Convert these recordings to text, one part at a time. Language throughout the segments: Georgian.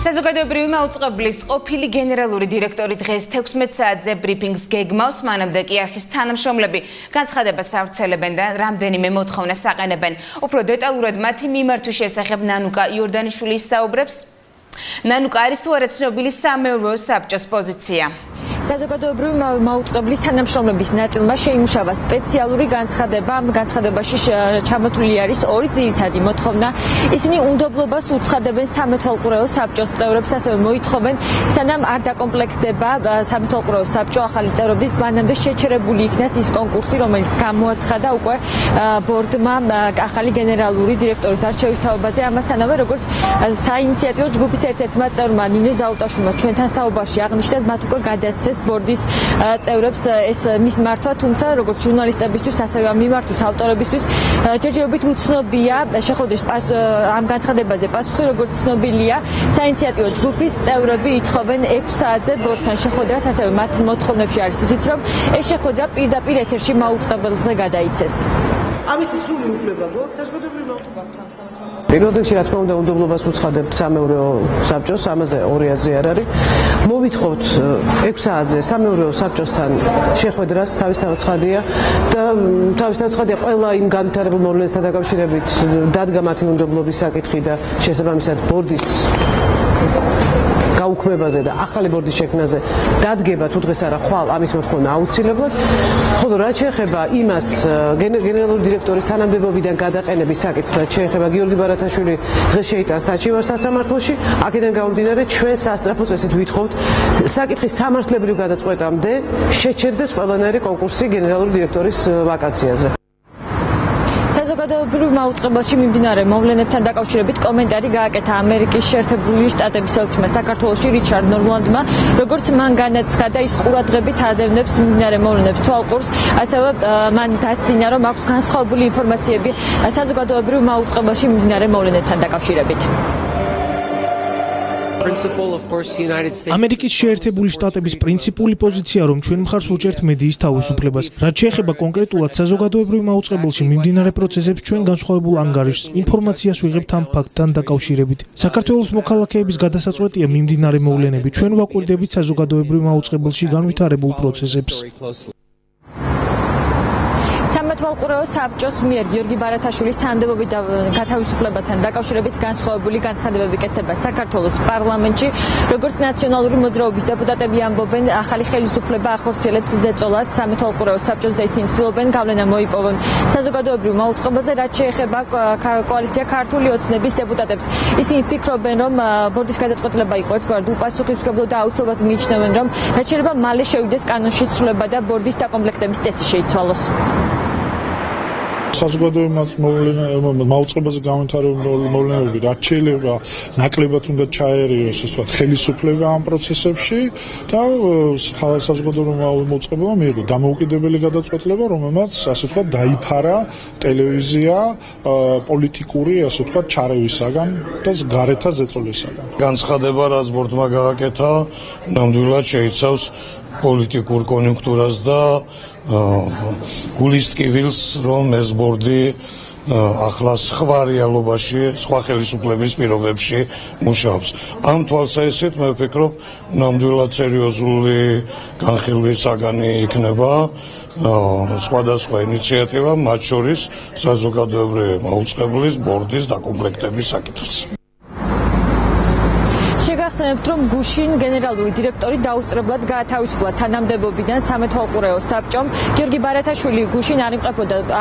საზოგადოებრივი მაუწყებლის ყოფილი გენერალური დირექტორი დღეს 16 საათზე ბრიფინგს გეგმავს, მანამდე კი არხის თანამშრომლები განცხადებას ავრცელებენ და რამდენიმე მოთხოვნას აყენებენ. Უფრო დეტალურად მათი მიმართვის შესახებ ნანუკა იორდანიშვილი ისაუბრებს. ნანუკა არის თუ არა ცნობილი სამეურვეო საბჭოს პოზიცია. საზოგადოებრივი მაუწყებლის თანამშრომლების ნაწილმა შეიმუშავა სპეციალური განცხადება. ამ განცხადებაში ჩამოთვლილი არის ორი ძირითადი მოთხოვნა. ისინი უნდობლობას უცხადებენ სამეთვალყურეო საბჭოს წევრებს, ასევე მოითხოვენ, სანამ არ დაკომპლექტდება სამეთვალყურეო საბჭო ახალი წევრობით, მანამდე შეჩერებული იქნას ის კონკურსი, რომელიც გამოაცხადა უკვე ბორდმა ახალი გენერალური დირექტორის არჩევის თაობაზე. ამასთანავე, როგორც საინიციატივო ჯგუფის ერთ-ერთმა წევრმა ნინო ზაუტაშვილმა ჩვენთან საუბარში აღნიშნეთ, მათ უკვე გადასცეს ბორდის წევრებს ეს მის მართვა, თუმცა როგორც ჟურნალისტებისთვის, ასევე ამ მიმართვის ავტორებისთვის ჯერჯერობით უცნობია შეხვედრის ამ განცხადებაზე პასუხი, როგორც ცნობილია, საინიციატივო ჯგუფის წევრები ითხოვენ 6 საათზე ბორდთან შეხვედრას, ასევე მათ მოთხოვნებში არის ისიც, რომ ეს შეხვედრა პირდაპირ ეთერში მაუწყებელზე გადაიცეს. ამის სრული უფლება გვაქვს საზოგადოებრივი მაუწყებელთან. პირველ რიგში რა თქმა უნდა უნდობლობას უცხადებთ სამეურვეო საბჭოს, ამაზე ორი აზრი არ არის. მოვითხოვთ 6 საათზე სამეურვეო საბჭოსთან შეხვედრას, თავისთავად ცხადია და თავისთავად ცხადია ყველა იმ განვითარებულ მოვლენასთან დაკავშირებით დადგა მათი უნდობლობის საკითხი და შესაბამისად ბორდის გაუქმებაზე და ახალი ბორდის შექმნაზე დადგება თუ დღეს არა ხვალ ამის მოთხოვნა აუცილებლად. ხოლო რაც შეეხება იმას გენერალური დირექტორის თანამდებობიდან გადაყენების საკითხს, რაც შეეხება გიორგი ბარათაშვილი დღეს შეიტანს საჩივარ სასამართლოში, აქედან გამომდინარე ჩვენ სასწრაფო წესით ვითხოვთ საკითხის სამართლებრივ გადაწყვეტამდე შეჩერდეს ყველანაირი კონკურსი გენერალური დირექტორის ვაკანსიაზე. საზოგადოებრივ მაუწყებელში მიმდინარე მოვლენებთან დაკავშირებით კომენტარი გააკეთა ამერიკის შეერთებული შტატების ელჩმა საქართველოში რიჩარდ ნორლანდმა, როგორც მან განაცხადა, ის ყურადღებით ადევნებს მიმდინარე მოვლენებს თვალყურს, ასევე მან დასძინა, რომ აქვს განსხვავებული ინფორმაციები საზოგადოებრივ მაუწყებელში მიმდინარე მოვლენებთან დაკავშირებით. ამერიკის შეერთებული შტატების პრინციპული პოზიცია, რომ ჩვენ მხარს უჭერთ მედიის თავისუფლებას. რაც შეეხება კონკრეტულად საზოგადოებრივ მაუწყებელში მიმდინარე პროცესებს, ჩვენ განსხვავებულ ანგარიშს, ინფორმაციას ვიღებთ ამ ფაქტთან დაკავშირებით. საქართველოს მოქალაქეების გადასაწყვეტია მიმდინარე მოვლენები. ჩვენ ვაკვირდებით საზოგადოებრივ მაუწყებელში განვითარებულ პროცესებს. სამეთვალყურეო საბჭოს მიერ გიორგი ბარათაშვილის თანამდებობით და გათავისუფლებასთან დაკავშირებით განსხვავებული განცხადებები კეთდება საქართველოს პარლამენტში. როგორც ნაციონალური მოძრაობის დეპუტატები ამბობენ, ახალი ხელისუფლება ახორციელებს ზეწოლას სამეთვალყურეო საბჭოს და ისინი ცდილობენ გავლენა მოიპოვონ საზოგადოებრივ მაუწყებელზე, რაც შეეხება კოალიცია ქართული ოცნების დეპუტატებს. ისინი ფიქრობენ, რომ ბორდის გადაწყვეტილება იყო ერთგვარად უპასუხისმგებლო და აუცილებლად მიიჩნევენ, რომ რაც შეიძლება მალე შევიდეს კანონში ცვლილება და ბორდის დაკომპლექტების წესი შეიცვალოს. საზოგადოებრივ მაუწყებელზე განვითარებული მოვლენები, რაც შეიძლება ნაკლებად უნდა ჩაერიოს, ასე ვთქვათ, ხელისუფლება ამ პროცესებში და საზოგადოებრივ მაუწყებელმა მიიღო დამოუკიდებელი გადაწყვეტილება, რომელმაც, ასე ვთქვათ, დაიფარა ტელევიზია პოლიტიკური, ასე ვთქვათ, ჩარევისაგან და გარეთა ზეწოლისაგან. განცხადება, რაც ბორდმა გააკეთა, ნამდვილად შეიცავს პოლიტიკურ კონიუნქტურას და გულის ტკივილს, რომ ეს ბორდი ახლა სხვა რეალობაში, სხვა ხელისუფლების პირობებში მუშაობს. ამ თვალსაზრისით მე ვფიქრობ, ნამდვილად სერიოზული განხილვის საგანი იქნება სხვადასხვა ინიციატივა, მათ შორის საზოგადოებრივი მაუწყებლის ბორდის დაკომპლექტების საკითხს. შეგახსენებთ, რომ გუშინ გენერალური დირექტორი დაუსწრებლად გაათავისუფლა თანამდებობიდან სამეთვალყურეო საბჭომ. გიორგი ბარათაშვილი გუშინ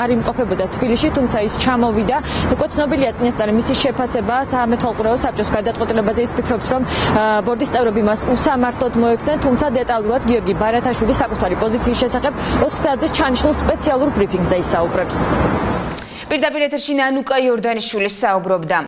არ იმყოფებოდა თბილისში, თუმცა ის ჩამოვიდა. უკვე ცნობილია წინასწარი მისი შეფასება სამეთვალყურეო საბჭოს გადაწყვეტილებაზე. ის ფიქრობს, რომ ბორდის წევრები მას უსამართლოდ მოექცნენ, თუმცა დეტალურად გიორგი ბარათაშვილი საკუთარი პოზიციის შესახებ 4 საათზე ჩანიშნულ სპეციალურ ბრიფინგზე ისაუბრებს. პირდაპირ ეთერში ნანუკა იორდანიშვილი საუბრობდა.